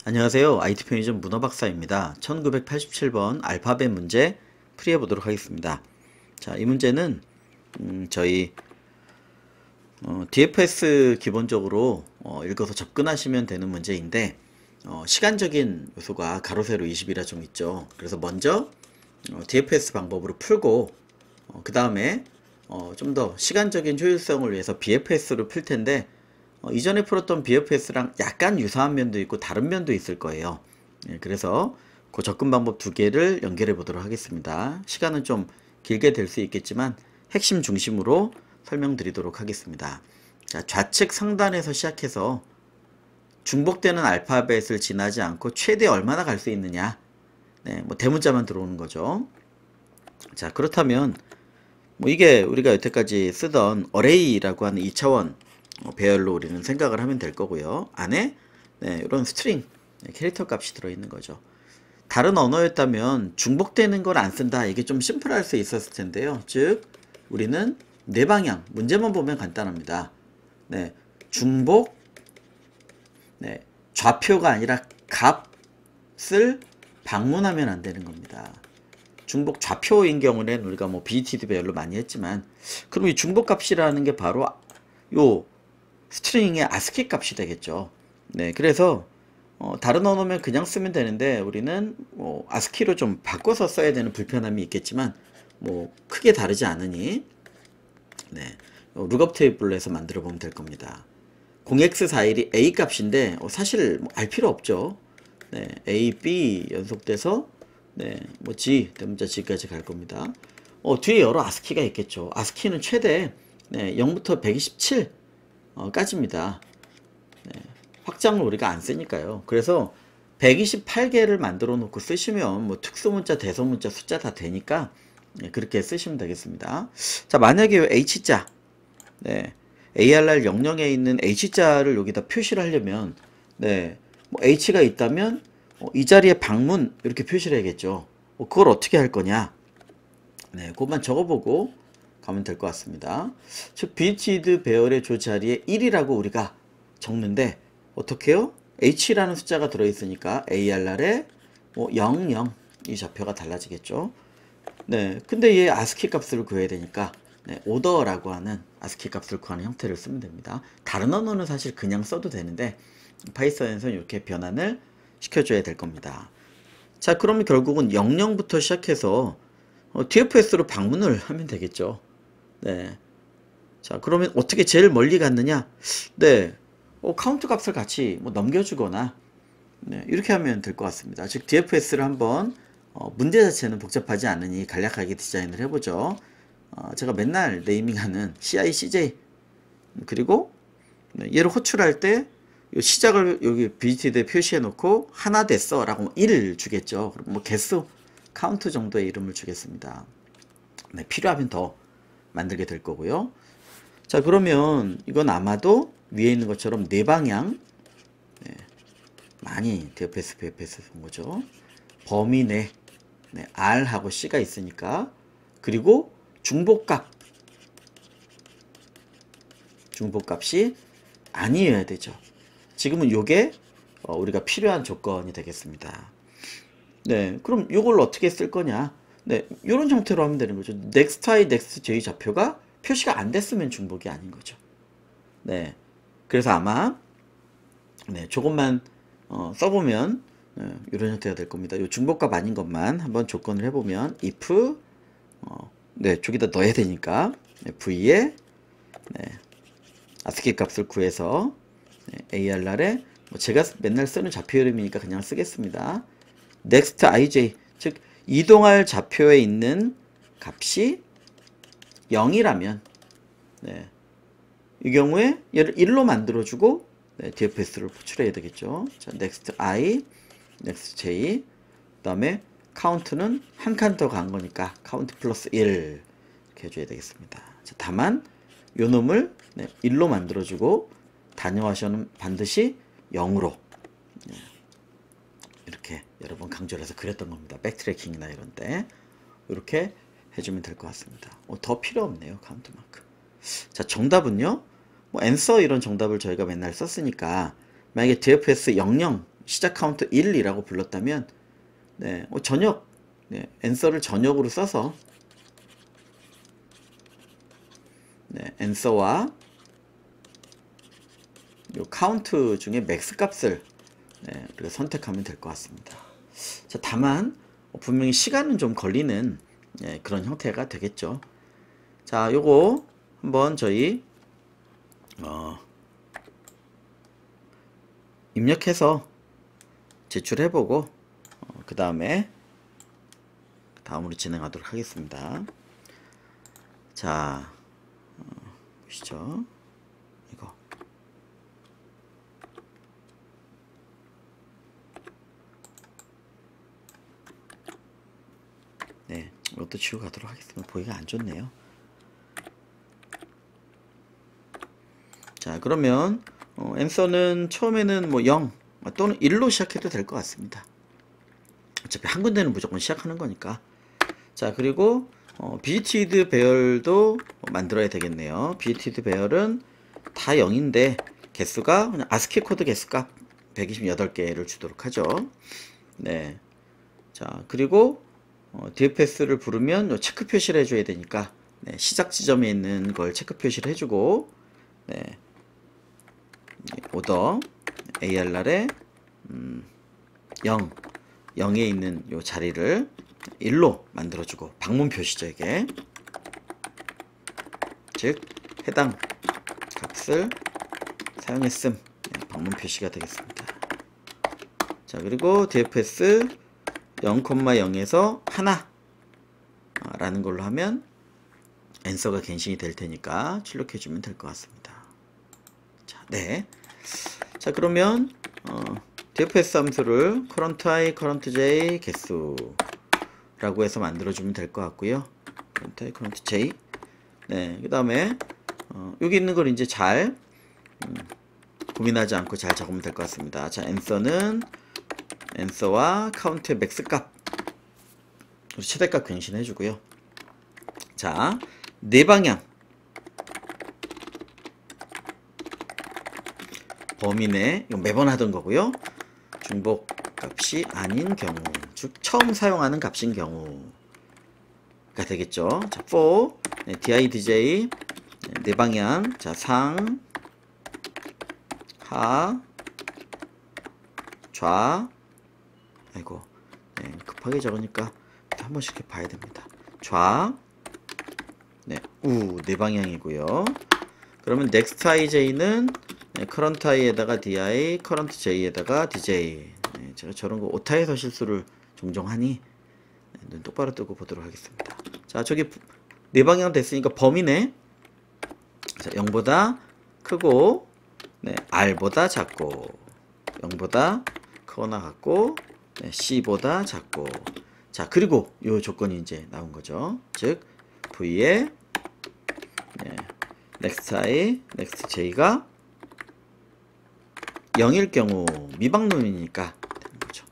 안녕하세요. IT 편의점 문어박사입니다. 1987번 알파벳 문제 풀이해 보도록 하겠습니다. 자, 이 문제는 저희 DFS 기본적으로 읽어서 접근하시면 되는 문제인데 시간적인 요소가 가로 세로 20이라 좀 있죠. 그래서 먼저 DFS 방법으로 풀고 그 다음에 좀 더 시간적인 효율성을 위해서 BFS로 풀 텐데 이전에 풀었던 BFS랑 약간 유사한 면도 있고 다른 면도 있을 거예요. 예, 그래서 그 접근 방법 두 개를 연결해 보도록 하겠습니다. 시간은 좀 길게 될 수 있겠지만 핵심 중심으로 설명드리도록 하겠습니다. 자, 좌측 상단에서 시작해서 중복되는 알파벳을 지나지 않고 최대 얼마나 갈 수 있느냐. 네, 뭐 대문자만 들어오는 거죠. 자, 그렇다면 뭐 이게 우리가 여태까지 쓰던 어레이라고 하는 2차원 배열로 우리는 생각을 하면 될 거고요. 안에 이런 스트링 캐릭터 값이 들어있는 거죠. 다른 언어였다면 중복되는 걸 안 쓴다. 이게 좀 심플할 수 있었을 텐데요. 즉 우리는 네 방향 문제만 보면 간단합니다. 중복 좌표가 아니라 값을 방문하면 안 되는 겁니다. 중복 좌표인 경우는 우리가 뭐 BTD 배열로 많이 했지만 그럼 이 중복 값이라는 게 바로 요 스트링의 아스키 값이 되겠죠. 그래서 다른 언어면 그냥 쓰면 되는데 우리는 아스키로 좀 바꿔서 써야 되는 불편함이 있겠지만 뭐 크게 다르지 않으니 룩업 테이블로 해서 만들어 보면 될 겁니다. 0x41이 a 값인데 사실 뭐알 필요 없죠. a, b 연속돼서 뭐 g 대문자 g까지 갈 겁니다. 뒤에 여러 아스키가 있겠죠. 아스키는 최대 0부터 127 까지입니다. 확장을 우리가 안 쓰니까요. 그래서 128개를 만들어 놓고 쓰시면 뭐 특수문자, 대소문자 숫자 다 되니까 그렇게 쓰시면 되겠습니다. 자, 만약에 H자 ARR 00에 있는 H자를 여기다 표시를 하려면 뭐 H가 있다면 이 자리에 방문 이렇게 표시를 해야겠죠. 그걸 어떻게 할 거냐. 그것만 적어보고 가면 될 것 같습니다. 즉 BTD 배열의 조 자리에 1이라고 우리가 적는데 어떻게 해요? H라는 숫자가 들어있으니까 ARR에 뭐 00 이 좌표가 달라지겠죠. 근데 얘 아스키 값을 구해야 되니까 오더라고 하는 아스키 값을 구하는 형태를 쓰면 됩니다. 다른 언어는 사실 그냥 써도 되는데 파이썬에서는 이렇게 변환을 시켜줘야 될 겁니다. 자, 그러면 결국은 00부터 시작해서 DFS로 방문을 하면 되겠죠. 자, 그러면 어떻게 제일 멀리 갔느냐? 카운트 값을 같이 뭐 넘겨주거나 이렇게 하면 될 것 같습니다. 즉 DFS를 한번 문제 자체는 복잡하지 않으니 간략하게 디자인을 해보죠. 제가 맨날 네이밍하는 CI, CJ 그리고 얘를 호출할 때 시작을 여기 BTD에 표시해 놓고 하나 됐어 라고 1을 주겠죠. 그럼 뭐 개수 카운트 정도의 이름을 주겠습니다. 필요하면 더 만들게 될 거고요. 자, 그러면 이건 아마도 위에 있는 것처럼 네 방향 많이 DFS, BFS 본 거죠. 범위 내 R하고 C가 있으니까 그리고 중복값이 아니어야 되죠. 지금은 요게 우리가 필요한 조건이 되겠습니다. 그럼 요걸 어떻게 쓸 거냐? 요런 형태로 하면 되는 거죠. next i, next j 좌표가 표시가 안 됐으면 중복이 아닌 거죠. 그래서 아마 조금만 써보면 이런 형태가 될 겁니다. 요 중복값 아닌 것만 한번 조건을 해보면 if 저기다 넣어야 되니까 v에 아스키 값을 구해서 ARR에 뭐 제가 맨날 쓰는 좌표 이름이니까 그냥 쓰겠습니다. next ij 즉 이동할 좌표에 있는 값이 0이라면 이 경우에 얘를 1로 만들어주고 DFS를 호출해야 되겠죠. 자, next i, next j 그 다음에 카운트는 한 칸 더 간 거니까 카운트 플러스 1 이렇게 해줘야 되겠습니다. 자, 다만 요 놈을 1로 만들어주고 단위화션은 반드시 0으로 이렇게 여러 번 강조를 해서 그렸던 겁니다. 백트래킹이나 이런 때 이렇게 해주면 될 것 같습니다. 더 필요 없네요. 카운트 마크. 자, 정답은요. 뭐 앤서 이런 정답을 저희가 맨날 썼으니까 만약에 DFS 00 시작 카운트 1이라고 불렀다면 네, 전역 네, answer를 전역으로 써서 네, answer와 요 카운트 중에 맥스 값을 네, 우리가 선택하면 될 것 같습니다. 자, 다만 분명히 시간은 좀 걸리는 네, 그런 형태가 되겠죠. 자, 요거 한번 저희 입력해서 제출해보고 그 다음으로 진행하도록 하겠습니다. 자, 보시죠. 이거 네, 이것도 지우고 가도록 하겠습니다. 보기가 안 좋네요. 자, 그러면 answer는 처음에는 뭐 0 또는 1로 시작해도 될 것 같습니다. 어차피 한 군데는 무조건 시작하는 거니까. 자, 그리고 비지티드 배열도 만들어야 되겠네요. 비지티드 배열은 다 0인데 개수가 그냥 아스키 코드 개수값 128개를 주도록 하죠. 네. 자, 그리고 DFS를 부르면 요 체크 표시를 해줘야 되니까 네, 시작 지점에 있는 걸 체크 표시를 해주고 네. 오더 ARR에 0에 있는 요 자리를 1로 만들어주고 방문 표시죠 이게. 즉 해당 값을 사용했음 네, 방문 표시가 되겠습니다. 자, 그리고 DFS 0,0에서 하나 라는 걸로 하면 answer가 갱신이 될 테니까 출력해 주면 될 것 같습니다. 자, 네. 자, 그러면 DFS 함수를 current i, current j 개수라고 해서 만들어 주면 될 것 같고요. current i, current j. 네, 그 다음에 여기 있는 걸 이제 잘 고민하지 않고 잘 적으면 될 것 같습니다. 자, answer와 count의 맥스 값 최대값 갱신해 주고요. 자, 네 방향 범위 내, 이거 매번 하던 거고요. 중복 값이 아닌 경우, 즉 처음 사용하는 값인 경우가 되겠죠. 자, for 네, didj 네 방향, 자, 상, 하, 좌, 아이고 네, 급하게 적으니까 한 번씩 이렇게 봐야 됩니다. 좌, 네, 네 방향이고요. 그러면 next ij는 네, current i에다가 di, current j에다가 dj. 네, 제가 저런 거 오타에서 실수를 종종 하니 네, 눈 똑바로 뜨고 보도록 하겠습니다. 자, 저기 네 방향 됐으니까 범위네. 자, 0보다 크고 네, r보다 작고 0보다 크거나 같고 네, c보다 작고. 자, 그리고 요 조건이 이제 나온 거죠. 즉 v에 네, next i, next j가 0일 경우 미방문이니까 되는 거죠.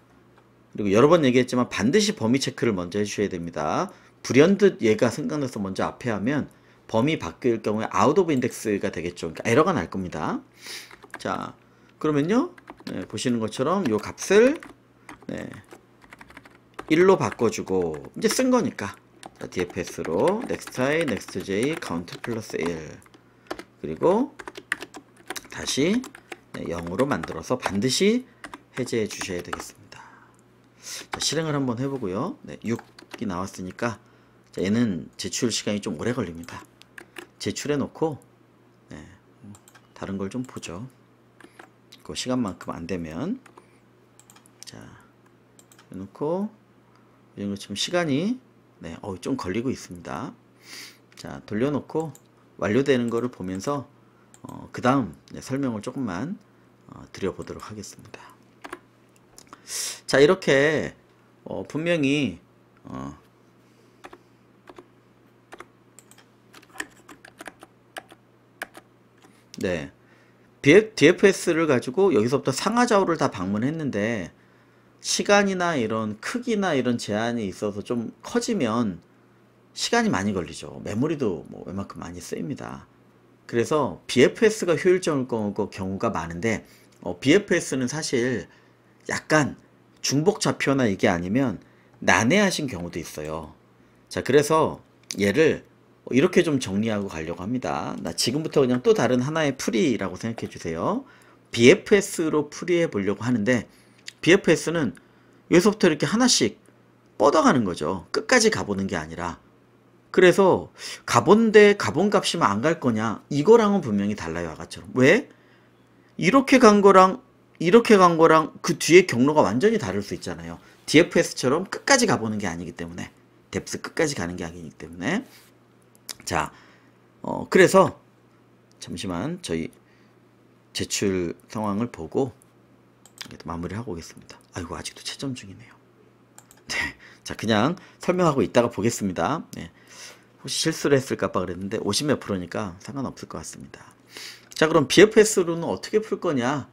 그리고 여러 번 얘기했지만 반드시 범위 체크를 먼저 해주셔야 됩니다. 불현듯 얘가 생각나서 먼저 앞에 하면 범위 바뀔 경우에 아웃 오브 인덱스가 되겠죠. 그러니까 에러가 날 겁니다. 자, 그러면요 네, 보시는 것처럼 요 값을 네, 1로 바꿔주고 이제 쓴 거니까 자, DFS로 next i, next j, count 플러스 1 그리고 다시 네, 0으로 만들어서 반드시 해제해 주셔야 되겠습니다. 자, 실행을 한번 해보고요. 네, 6이 나왔으니까 자, 얘는 제출 시간이 좀 오래 걸립니다. 제출해 놓고 네, 다른 걸 좀 보죠. 그 시간만큼 안 되면 자 해놓고 이런 것처럼 시간이 네, 좀 걸리고 있습니다. 자, 돌려놓고 완료되는 거를 보면서 그 다음 네, 설명을 조금만 드려보도록 하겠습니다. 자, 이렇게 분명히 네, DFS를 가지고 여기서부터 상하좌우를 다 방문했는데 시간이나 이런 크기나 이런 제한이 있어서 좀 커지면 시간이 많이 걸리죠. 메모리도 뭐 웬만큼 많이 쓰입니다. 그래서 BFS가 효율적일 경우가 많은데 BFS는 사실 약간 중복 좌표나 이게 아니면 난해하신 경우도 있어요. 자, 그래서 얘를 이렇게 좀 정리하고 가려고 합니다. 나 지금부터 그냥 또 다른 하나의 풀이라고 생각해 주세요. BFS로 풀이해 보려고 하는데, BFS는 여기서부터 이렇게 하나씩 뻗어가는 거죠. 끝까지 가보는 게 아니라. 그래서 가본데 가본 값이면 안 갈 거냐, 이거랑은 분명히 달라요. 아까처럼. 왜? 이렇게 간 거랑 이렇게 간 거랑 그 뒤에 경로가 완전히 다를 수 있잖아요. DFS처럼 끝까지 가보는 게 아니기 때문에, 뎁스 끝까지 가는 게 아니기 때문에. 자, 그래서 잠시만 저희 제출 상황을 보고 마무리를 하고 오겠습니다. 아이고, 아직도 채점 중이네요. 네, 자, 그냥 설명하고 있다가 보겠습니다. 네, 혹시 실수를 했을까봐 그랬는데 50몇 프로니까 상관없을 것 같습니다. 자, 그럼 BFS로는 어떻게 풀 거냐?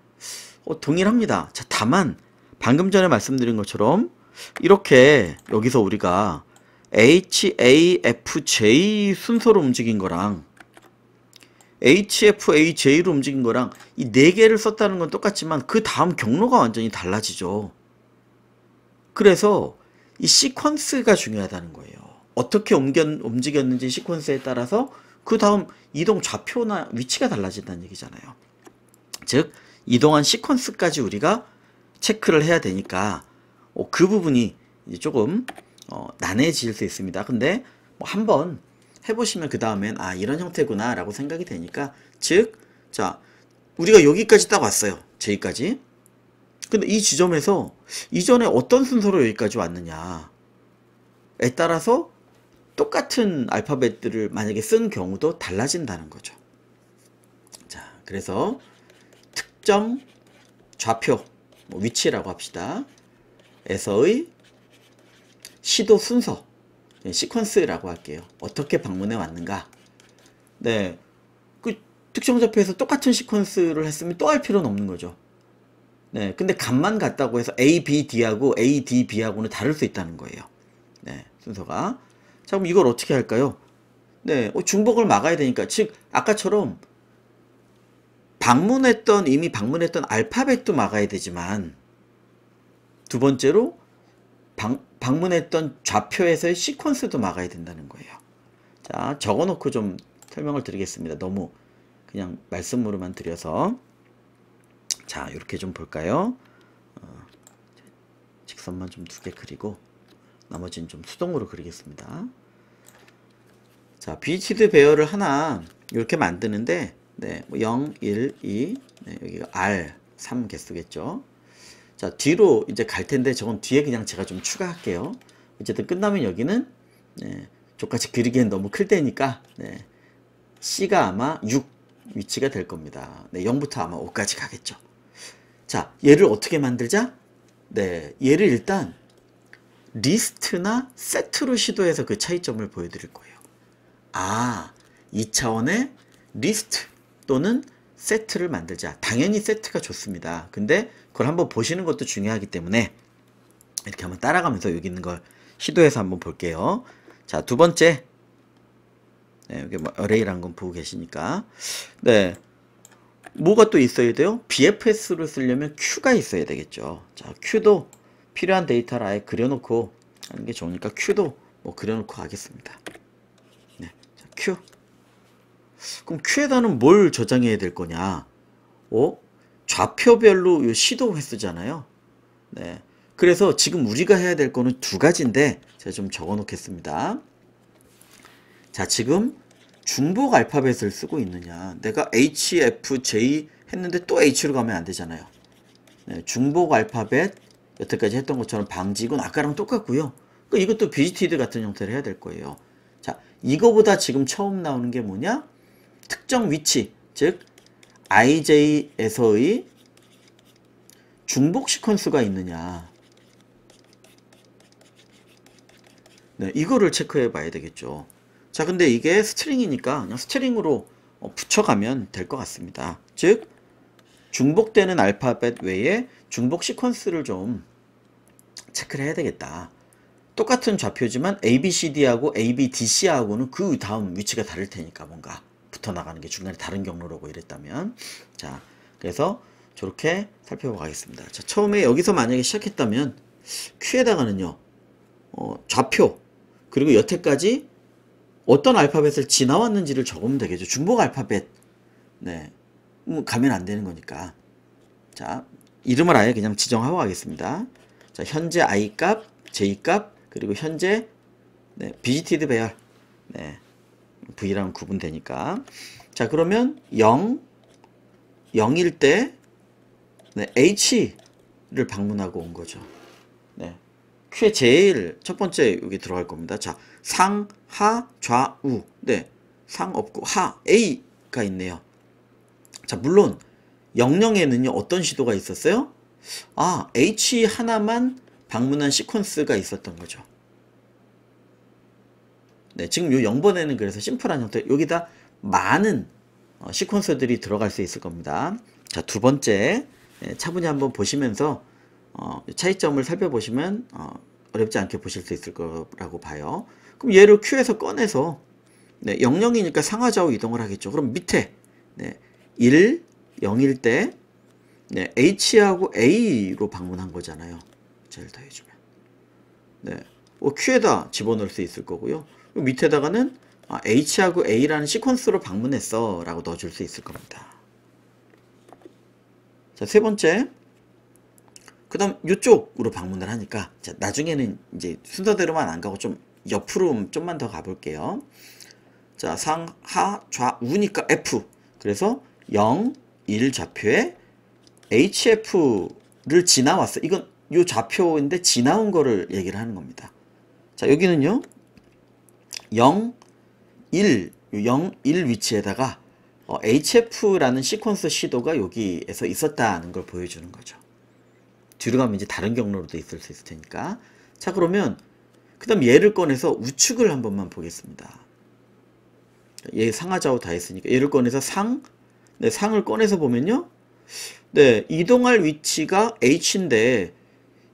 동일합니다. 자, 다만 방금 전에 말씀드린 것처럼 이렇게 여기서 우리가 HAFJ 순서로 움직인 거랑 HFAJ로 움직인 거랑 이 네 개를 썼다는 건 똑같지만 그 다음 경로가 완전히 달라지죠. 그래서 이 시퀀스가 중요하다는 거예요. 어떻게 움직였는지 시퀀스에 따라서 그 다음 이동 좌표나 위치가 달라진다는 얘기잖아요. 즉 이동한 시퀀스까지 우리가 체크를 해야 되니까 그 부분이 이제 조금 난해질 수 있습니다. 근데 뭐 한번 해보시면 그 다음엔 아, 이런 형태구나 라고 생각이 되니까, 즉 자, 우리가 여기까지 딱 왔어요. J까지. 근데 이 지점에서 이전에 어떤 순서로 여기까지 왔느냐에 따라서 똑같은 알파벳들을 만약에 쓴 경우도 달라진다는 거죠. 자, 그래서 특정 좌표, 뭐 위치라고 합시다. 에서의 시도 순서, 시퀀스라고 할게요. 어떻게 방문해 왔는가. 네, 그 특정 좌표에서 똑같은 시퀀스를 했으면 또 할 필요는 없는 거죠. 네, 근데 값만 같다고 해서 A, B, D하고 A, D, B하고는 다를 수 있다는 거예요. 네, 순서가. 자, 그럼 이걸 어떻게 할까요? 네, 중복을 막아야 되니까, 즉 아까처럼 이미 방문했던 알파벳도 막아야 되지만, 두 번째로 방문했던 좌표에서의 시퀀스도 막아야 된다는 거예요. 자, 적어놓고 좀 설명을 드리겠습니다. 너무 그냥 말씀으로만 드려서. 자, 이렇게 좀 볼까요? 직선만 좀 2개 그리고 나머지는 좀 수동으로 그리겠습니다. 자, 비치드 배열을 하나 이렇게 만드는데, 네, 뭐 0, 1, 2, 네, 여기가 R, 3 개수겠죠. 자, 뒤로 이제 갈 텐데 저건 뒤에 그냥 제가 좀 추가할게요. 어쨌든 끝나면 여기는 네, 저까지 그리기엔 너무 클 때니까 네, C가 아마 6 위치가 될 겁니다. 네, 0부터 아마 5까지 가겠죠. 자, 얘를 어떻게 만들자? 네, 얘를 일단 리스트나 세트로 시도해서 그 차이점을 보여드릴 거예요. 아, 2차원의 리스트 또는 세트를 만들자. 당연히 세트가 좋습니다. 근데 그걸 한번 보시는 것도 중요하기 때문에 이렇게 한번 따라가면서 여기 있는 걸 시도해서 한번 볼게요. 자, 두 번째. 네, 여기 뭐 어레이라는 건 보고 계시니까. 네. 뭐가 또 있어야 돼요? BFS로 쓰려면 Q가 있어야 되겠죠. 자, Q도 필요한 데이터를 아예 그려놓고 하는 게 좋으니까 Q도 뭐 그려놓고 하겠습니다. 네. 자, Q. 그럼 Q에다는 뭘 저장해야 될 거냐? 좌표별로 시도 횟수잖아요. 네. 그래서 지금 우리가 해야 될 거는 2가지인데 제가 좀 적어 놓겠습니다. 자, 지금 중복 알파벳을 쓰고 있느냐. 내가 H, F, J 했는데 또 H로 가면 안 되잖아요. 네, 중복 알파벳 여태까지 했던 것처럼 방지군 아까랑 똑같고요. 그러니까 이것도 비지티드 같은 형태를 해야 될 거예요. 자, 이거보다 지금 처음 나오는 게 뭐냐? 특정 위치, 즉 IJ에서의 중복 시퀀스가 있느냐. 네, 이거를 체크해 봐야 되겠죠. 자, 근데 이게 스트링이니까 그냥 스트링으로 붙여가면 될 것 같습니다. 즉 중복되는 알파벳 외에 중복 시퀀스를 좀 체크를 해야 되겠다. 똑같은 좌표지만 ABCD하고 ABDC하고는 그 다음 위치가 다를 테니까 뭔가 붙어나가는 게 중간에 다른 경로라고 이랬다면. 자, 그래서 저렇게 살펴보겠습니다. 자, 처음에 여기서 만약에 시작했다면 Q에다가는요, 좌표, 그리고 여태까지 어떤 알파벳을 지나왔는지를 적으면 되겠죠. 중복 알파벳. 네. 가면 안 되는 거니까. 자, 이름을 아예 그냥 지정하고 가겠습니다. 자, 현재 I 값, J 값, 그리고 현재 네, visited 배열. 네. V랑 구분되니까. 자, 그러면 0일 때 네, H를 방문하고 온 거죠. 네. Q에 제일 첫 번째 여기 들어갈 겁니다. 자, 상, 하, 좌, 우. 네. 상 없고 하, A가 있네요. 자, 물론 00에는요 어떤 시도가 있었어요? 아, H 하나만 방문한 시퀀스가 있었던 거죠. 네, 지금 요 0번에는 그래서 심플한 형태, 여기다 많은 시퀀스들이 들어갈 수 있을 겁니다. 자, 두 번째, 차분히 한번 보시면서 차이점을 살펴보시면 어렵지 않게 보실 수 있을 거라고 봐요. 그럼 얘를 Q에서 꺼내서 네, 00이니까 상하좌우 이동을 하겠죠. 그럼 밑에 네, 1, 0일 때 네, H하고 A로 방문한 거잖아요. 제일 더해주면 네, Q에다 집어넣을 수 있을 거고요. 밑에다가는 H하고 A라는 시퀀스로 방문했어 라고 넣어줄 수 있을 겁니다. 자, 세 번째, 그 다음 이쪽으로 방문을 하니까 자, 나중에는 이제 순서대로만 안 가고 좀 옆으로 좀만 더 가볼게요. 자, 상, 하, 좌, 우니까 F. 그래서 0, 1 좌표에 HF를 지나왔어. 이건 요 좌표인데 지나온 거를 얘기를 하는 겁니다. 자, 여기는요 0, 1, 0, 1 위치에다가 HF라는 시퀀스 시도가 여기에서 있었다는 걸 보여주는 거죠. 뒤로 가면 이제 다른 경로로도 있을 수 있을 테니까. 자, 그러면 그 다음 얘를 꺼내서 우측을 한 번만 보겠습니다. 얘 상하좌우 다 했으니까 얘를 꺼내서 상, 네, 상을 꺼내서 보면요, 네, 이동할 위치가 H인데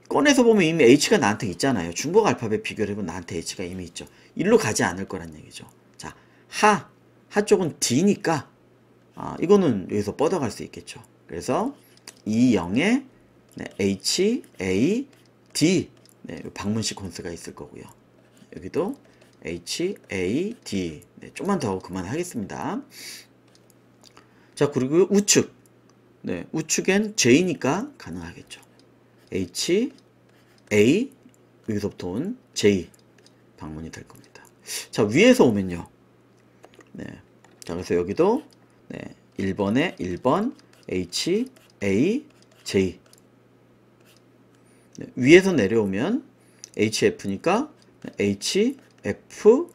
꺼내서 보면 이미 H가 나한테 있잖아요. 중복 알파벳 비교해보면 나한테 H가 이미 있죠. 일로 가지 않을 거란 얘기죠. 자, 하 쪽은 D니까 이거는 여기서 뻗어갈 수 있겠죠. 그래서 2, 0에 네, H, A, D 네, 방문 시퀀스가 있을 거고요. 여기도 H, A, D 네, 좀만 더 그만하겠습니다. 자, 그리고 우측 네, 우측엔 J니까 가능하겠죠. H, A 여기서부터 온 J 방문이 될 겁니다. 자, 위에서 오면요. 네. 자, 그래서 여기도 네, 1번에 1번 H, A, J. 네, 위에서 내려오면 HF니까 H, F,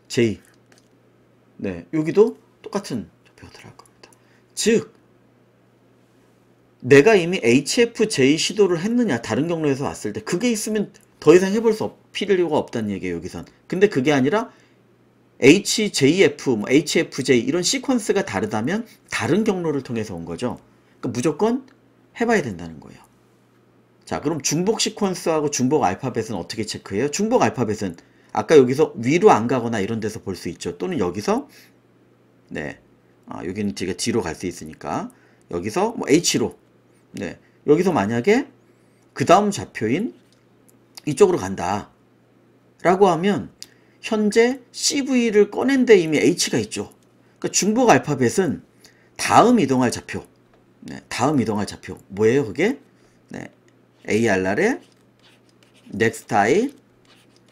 J. 네, 여기도 똑같은 좌표가 들어갈 겁니다. 즉, 내가 이미 HFJ 시도를 했느냐, 다른 경로에서 왔을 때 그게 있으면 더 이상 해볼 수 필요가 없다는 얘기예요, 여기선. 근데 그게 아니라 HJF, 뭐 HFJ 이런 시퀀스가 다르다면 다른 경로를 통해서 온 거죠. 그러니까 무조건 해봐야 된다는 거예요. 자, 그럼 중복 시퀀스하고 중복 알파벳은 어떻게 체크해요? 중복 알파벳은 아까 여기서 위로 안 가거나 이런 데서 볼 수 있죠. 또는 여기서 네, 여기는 제가 뒤로 갈 수 있으니까 여기서 뭐 H로 네, 여기서 만약에 그 다음 좌표인 이쪽으로 간다 라고 하면 현재 CV를 꺼낸 데 이미 H가 있죠. 그러니까 중복 알파벳은 다음 이동할 좌표 네, 다음 이동할 좌표 뭐예요 그게? 네, ARR의 next I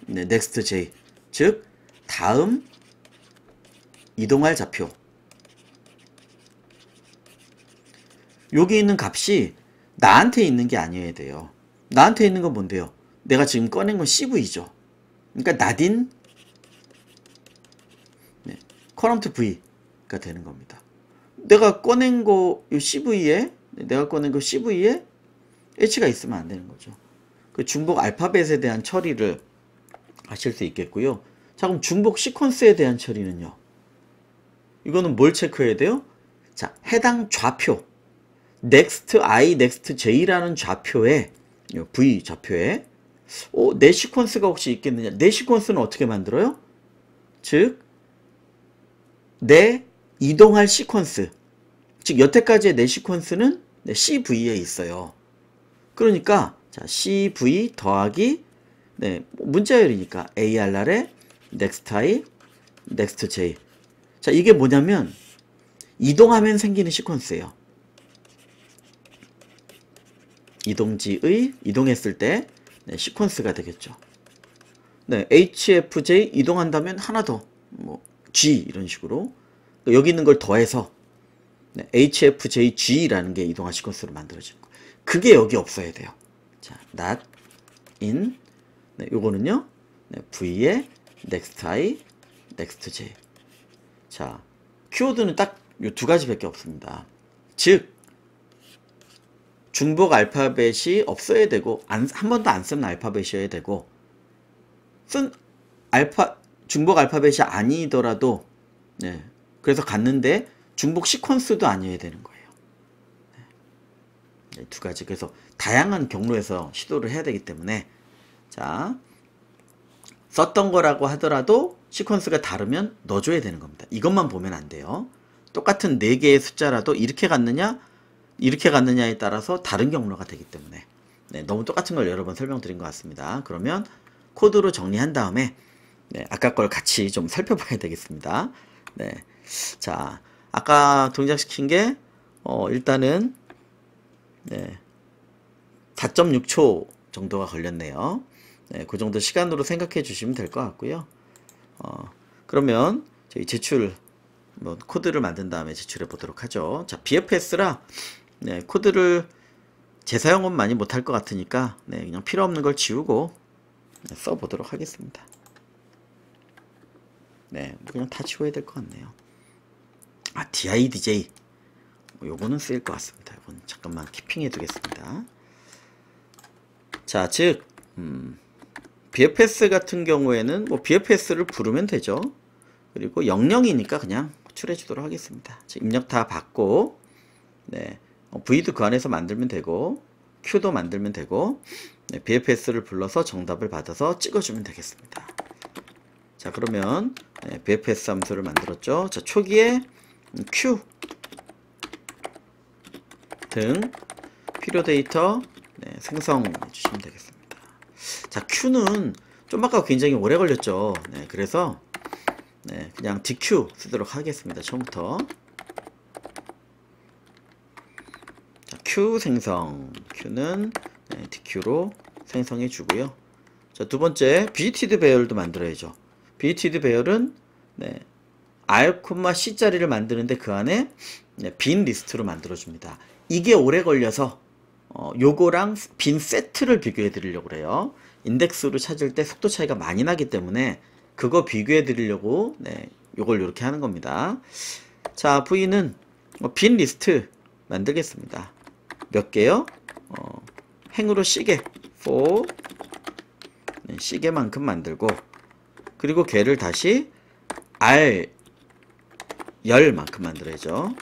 네, next J 즉 다음 이동할 좌표 여기 있는 값이 나한테 있는 게 아니어야 돼요. 나한테 있는 건 뭔데요? 내가 지금 꺼낸 건 CV죠. 그러니까 not 네, current V가 되는 겁니다. 내가 꺼낸 거 CV에 H가 있으면 안 되는 거죠. 그 중복 알파벳에 대한 처리를 하실 수 있겠고요. 자, 그럼 중복 시퀀스에 대한 처리는요. 이거는 뭘 체크해야 돼요? 자, 해당 좌표 next I, next J라는 좌표에 V 좌표에 내 시퀀스가 혹시 있겠느냐? 내 시퀀스는 어떻게 만들어요? 즉, 내 이동할 시퀀스 즉 여태까지의 내 시퀀스는 네, CV에 있어요. 그러니까 자, CV 더하기 네, 문자열이니까 ARR에 NEXTI, NEXTJ. 자, 이게 뭐냐면 이동하면 생기는 시퀀스예요. 이동지의 이동했을 때 네, 시퀀스가 되겠죠. 네, HFJ 이동한다면 하나 더, 뭐 G 이런 식으로 여기 있는 걸 더해서 네, HFJG라는 게 이동할 시퀀스로 만들어지는 거. 그게 여기 없어야 돼요. 자, not in 네, 요거는요. 네, V에 NEXTI, NEXTJ. 자, 키워드는 딱 요 두 가지밖에 없습니다. 즉 중복 알파벳이 없어야 되고 한 번도 안 쓴 알파벳이어야 되고 쓴 중복 알파벳이 아니더라도 네, 그래서 갔는데 중복 시퀀스도 아니어야 되는 거예요. 네, 두 가지. 그래서 다양한 경로에서 시도를 해야 되기 때문에 자, 썼던 거라고 하더라도 시퀀스가 다르면 넣어줘야 되는 겁니다. 이것만 보면 안 돼요. 똑같은 4개의 숫자라도 이렇게 갔느냐에 따라서 다른 경로가 되기 때문에 네, 너무 똑같은 걸 여러 번 설명드린 것 같습니다. 그러면 코드로 정리한 다음에 네, 아까 걸 같이 좀 살펴봐야 되겠습니다. 네, 자, 아까 동작시킨 게 일단은 네, 4.6초 정도가 걸렸네요. 네, 그 정도 시간으로 생각해 주시면 될 것 같고요. 그러면 저희 제출 코드를 만든 다음에 제출해 보도록 하죠. 자, BFS라 네, 코드를 재사용은 많이 못할 것 같으니까 네, 그냥 필요 없는 걸 지우고 네, 써보도록 하겠습니다. 네, 그냥 다 지워야 될 것 같네요. 아, DIDJ 요거는 쓰일 것 같습니다. 이건 잠깐만 키핑해 두겠습니다. 자, 즉 BFS 같은 경우에는 뭐 BFS를 부르면 되죠. 그리고 00이니까 그냥 호출해 주도록 하겠습니다. 입력 다 받고 네, V도 그 안에서 만들면 되고 Q도 만들면 되고 네, BFS를 불러서 정답을 받아서 찍어주면 되겠습니다. 자, 그러면 네, BFS 함수를 만들었죠. 자, 초기에 Q 등 필요 데이터 네, 생성해 주시면 되겠습니다. 자, Q는 좀 아까 굉장히 오래 걸렸죠. 네, 그래서 네, 그냥 DQ 쓰도록 하겠습니다. 처음부터. 자, Q 생성. Q는 네, DQ로 생성해 주고요. 자, 두 번째, BTD 배열도 만들어야죠. BTD 배열은 네, R, C 자리를 만드는데 그 안에 네, 빈 리스트로 만들어 줍니다. 이게 오래 걸려서 요거랑 빈 세트를 비교해 드리려고 그래요. 인덱스로 찾을 때 속도 차이가 많이 나기 때문에 그거 비교해 드리려고 네, 요걸 이렇게 하는 겁니다. 자, V는 빈 리스트 만들겠습니다. 몇 개요? 행으로 시계 4 네, 시계만큼 만들고 그리고 걔를 다시 R 10만큼 만들어야죠.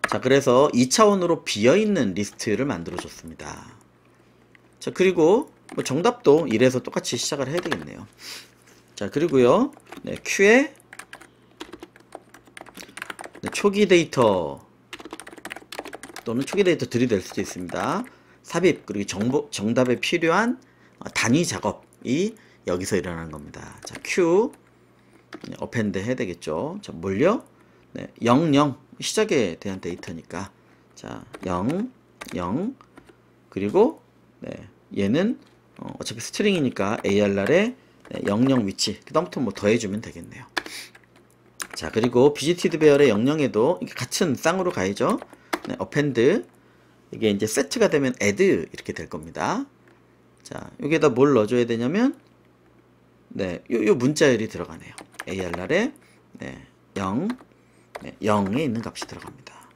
자, 그래서 2차원으로 비어있는 리스트를 만들어 줬습니다. 자, 그리고 뭐 정답도 이래서 똑같이 시작을 해야 되겠네요. 자, 그리고요 네, Q에 네, 초기 데이터 또는 초기 데이터들이 될 수도 있습니다. 삽입 그리고 정답에 필요한 단위 작업이 여기서 일어나는 겁니다. 자, Q 네, 어펜드 해야 되겠죠. 자, 뭘요? 네, 00 시작에 대한 데이터니까 자, 0 0 그리고 네, 얘는 어차피 스트링이니까 ARR에 네, 00 위치 그 다음부터 뭐 더해주면 되겠네요. 자, 그리고 BGTD 배열의 00에도 같은 쌍으로 가야죠. 네, 어펜드 이게 이제 세트가 되면 add 이렇게 될 겁니다. 자, 여기에다 뭘 넣어줘야 되냐면 네, 요 문자열이 들어가네요. ARR에 네, 0 네, 0에 있는 값이 들어갑니다.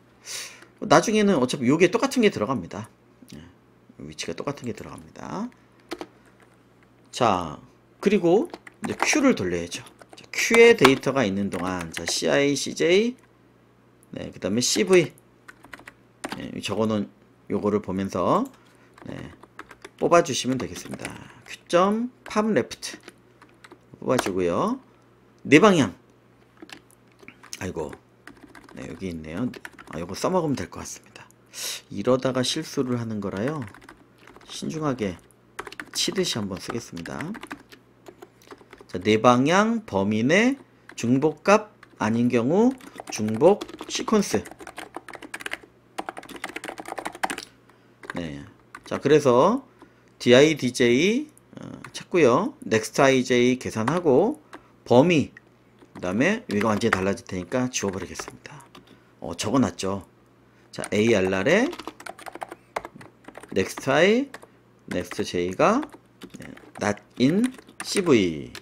나중에는 어차피 요게 똑같은 게 들어갑니다. 네, 위치가 똑같은 게 들어갑니다. 자, 그리고 이제 Q를 돌려야죠. 자, Q의 데이터가 있는 동안 자, CI, CJ 네, 그 다음에 CV 네, 적어놓은 요거를 보면서 네, 뽑아주시면 되겠습니다. Q.PubLeft 뽑아주고요. 네 방향 아이고 네, 여기 있네요. 요거 써먹으면 될 것 같습니다. 이러다가 실수를 하는 거라요. 신중하게 치듯이 한번 쓰겠습니다. 자, 네 방향 범위 내 중복값 아닌 경우 중복 시퀀스. 네. 자, 그래서 DIDJ 찾고요. NEXTIJ 계산하고 범위 그 다음에 여기가 완전히 달라질 테니까 지워버리겠습니다. 적어놨죠. 자, ARR에 NEXTI, NEXTJ가 not in CV.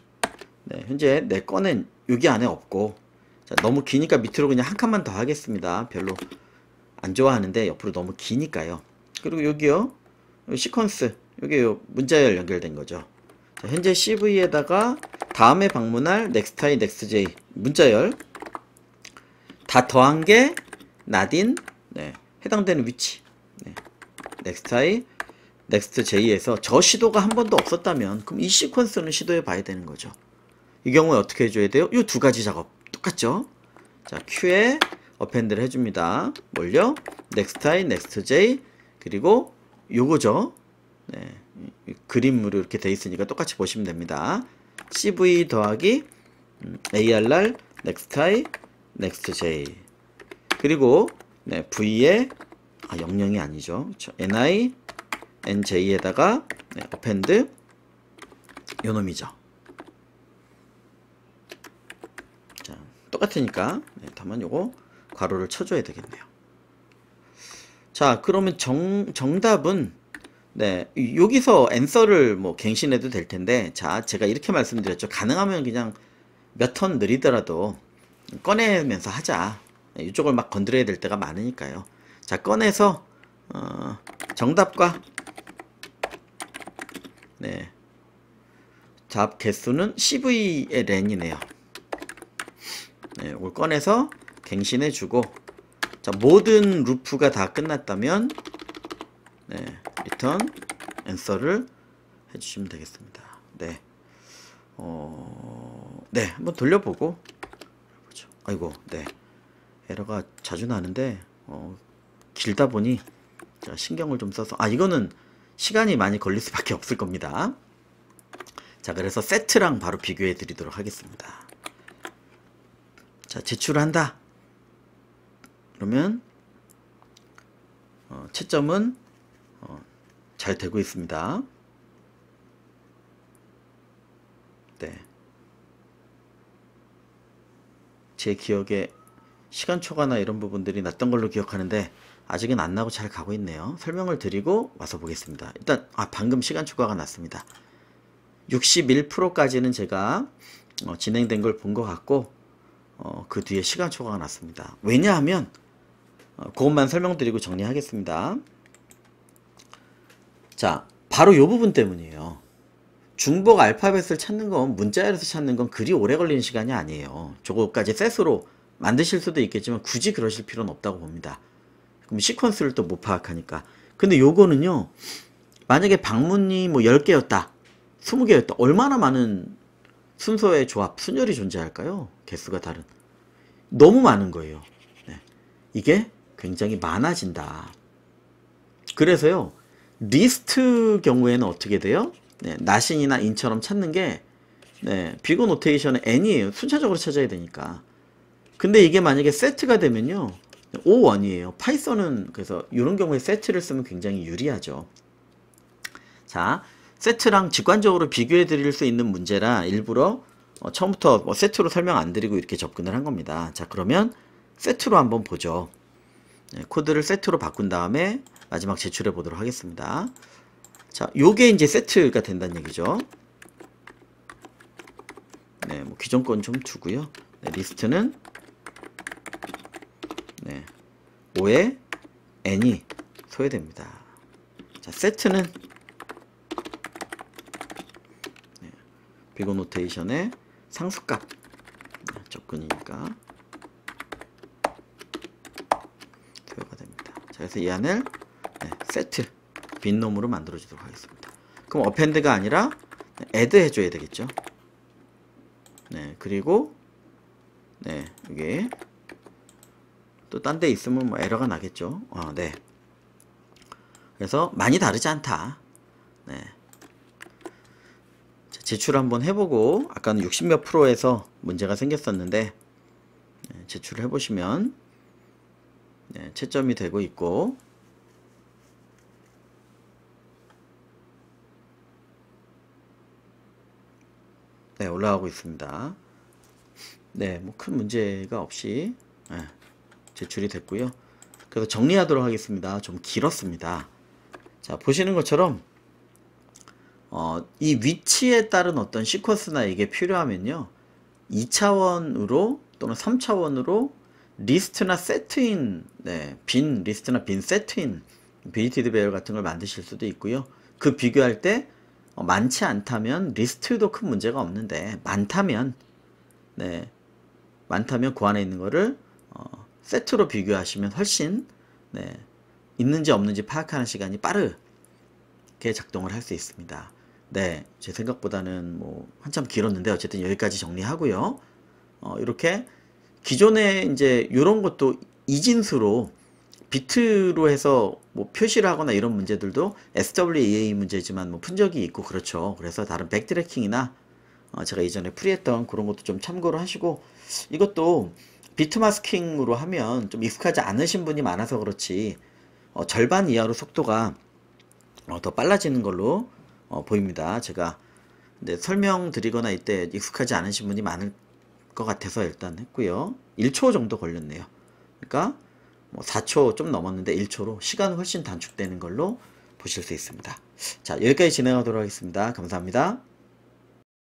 네, 현재 내 꺼낸 여기 안에 없고, 자, 너무 기니까 밑으로 그냥 한 칸만 더 하겠습니다. 별로 안 좋아하는데 옆으로 너무 기니까요. 그리고 여기요, 시퀀스, 여기 문자열 연결된 거죠. 자, 현재 CV에다가 다음에 방문할 NEXTI, NEXTJ 문자열 다 더한 게 not in, 네, 해당되는 위치. 네, NEXTI, NEXTJ에서 저 시도가 한 번도 없었다면 그럼 이 시퀀스는 시도해 봐야 되는 거죠. 이 경우에 어떻게 해줘야 돼요? 이 두 가지 작업 똑같죠? 자, Q에 어펜드를 해줍니다. 뭘요? NEXTI, NEXTJ 그리고 요거죠. 네, 그림으로 이렇게 돼 있으니까 똑같이 보시면 됩니다. CV 더하기 ARR, NEXTI, NEXTJ 그리고 네, V에 00이 아니죠. 그렇죠? NI, NJ에다가 네, 어펜드 요놈이죠. 자, 똑같으니까 네, 다만 요거 괄호를 쳐줘야 되겠네요. 자, 그러면 정답은 네, 여기서 앤서를 뭐 갱신해도 될 텐데, 자, 제가 이렇게 말씀드렸죠. 가능하면 그냥 몇 턴 느리더라도 꺼내면서 하자. 네, 이쪽을 막 건드려야 될 때가 많으니까요. 자, 꺼내서 정답과 네, 답 개수는 CV의 렌이네요. 네, 이걸 꺼내서 갱신해주고, 자, 모든 루프가 다 끝났다면 네, 리턴 앤서를 해주시면 되겠습니다. 네, 네, 한번 돌려보고 보죠. 아이고, 네, 에러가 자주 나는데 길다 보니 자, 신경을 좀 써서 이거는 시간이 많이 걸릴 수밖에 없을 겁니다. 자, 그래서 세트랑 바로 비교해 드리도록 하겠습니다. 자, 제출한다. 그러면 채점은 잘 되고 있습니다. 네, 제 기억에 시간 초과나 이런 부분들이 났던 걸로 기억하는데 아직은 안 나고 잘 가고 있네요. 설명을 드리고 와서 보겠습니다. 일단 방금 시간 초과가 났습니다. 61%까지는 제가 진행된 걸 본 것 같고 그 뒤에 시간 초과가 났습니다. 왜냐하면 그것만 설명드리고 정리하겠습니다. 자, 바로 이 부분 때문이에요. 중복 알파벳을 찾는 건, 문자열에서 찾는 건 그리 오래 걸리는 시간이 아니에요. 저거까지 셋으로 만드실 수도 있겠지만 굳이 그러실 필요는 없다고 봅니다. 그럼 시퀀스를 또 못 파악하니까. 근데 요거는요, 만약에 방문이 뭐 10개였다 20개였다 얼마나 많은 순서의 조합, 순열이 존재할까요? 개수가 다른. 너무 많은 거예요. 네. 이게 굉장히 많아진다. 그래서요, 리스트 경우에는 어떻게 돼요? 네, not인이나 in처럼 찾는 게 네, 비거 노테이션의 n이에요. 순차적으로 찾아야 되니까. 근데 이게 만약에 세트가 되면요, O1이에요. 파이썬은 그래서 이런 경우에 세트를 쓰면 굉장히 유리하죠. 자, 세트랑 직관적으로 비교해 드릴 수 있는 문제라 일부러 처음부터 뭐 세트로 설명 안 드리고 이렇게 접근을 한 겁니다. 자, 그러면 세트로 한번 보죠. 네, 코드를 세트로 바꾼 다음에 마지막 제출해 보도록 하겠습니다. 자, 요게 이제 세트가 된다는 얘기죠. 네, 뭐 기존 건 좀 두고요. 네, 리스트는 네, 5에 n이 소외됩니다. 자, 세트는 네, 비거 노테이션의 상수값 네, 접근이니까 소외가 됩니다. 자, 그래서 이 안을 네, 세트 빈놈으로 만들어 주도록 하겠습니다. 그럼 어펜드가 아니라 add 해줘야 되겠죠. 네, 그리고 네, 이게 또 딴 데 있으면 뭐 에러가 나겠죠. 네. 그래서 많이 다르지 않다. 네. 자, 제출 한번 해보고 아까는 60몇 프로에서 문제가 생겼었는데 네, 제출을 해보시면 네, 채점이 되고 있고 네, 올라가고 있습니다. 네, 뭐 큰 문제가 없이 네, 제출이 됐고요. 그래서 정리하도록 하겠습니다. 좀 길었습니다. 자, 보시는 것처럼 이 위치에 따른 어떤 시퀀스나 이게 필요하면요 2차원으로 또는 3차원으로 리스트나 세트인 빈 리스트나 빈 세트인 빌리티드 배열 같은 걸 만드실 수도 있고요. 그 비교할 때 많지 않다면 리스트도 큰 문제가 없는데 많다면 많다면 그 안에 있는 거를 세트로 비교하시면 훨씬 있는지 없는지 파악하는 시간이 빠르게 작동을 할 수 있습니다. 네, 제 생각보다는 뭐 한참 길었는데 어쨌든 여기까지 정리하고요. 이렇게 기존에 이제 이런 것도 이진수로 비트로 해서 뭐 표시를 하거나 이런 문제들도 SWEA 문제지만 뭐 푼 적이 있고 그렇죠. 그래서 다른 백트래킹이나 제가 이전에 풀이했던 그런 것도 좀 참고를 하시고 이것도 비트 마스킹으로 하면 좀 익숙하지 않으신 분이 많아서 그렇지 절반 이하로 속도가 더 빨라지는 걸로 보입니다. 제가 근데 설명드리거나 이때 익숙하지 않으신 분이 많을 것 같아서 일단 했고요. 1초 정도 걸렸네요. 그러니까 뭐 4초 좀 넘었는데 1초로 시간은 훨씬 단축되는 걸로 보실 수 있습니다. 자, 여기까지 진행하도록 하겠습니다. 감사합니다.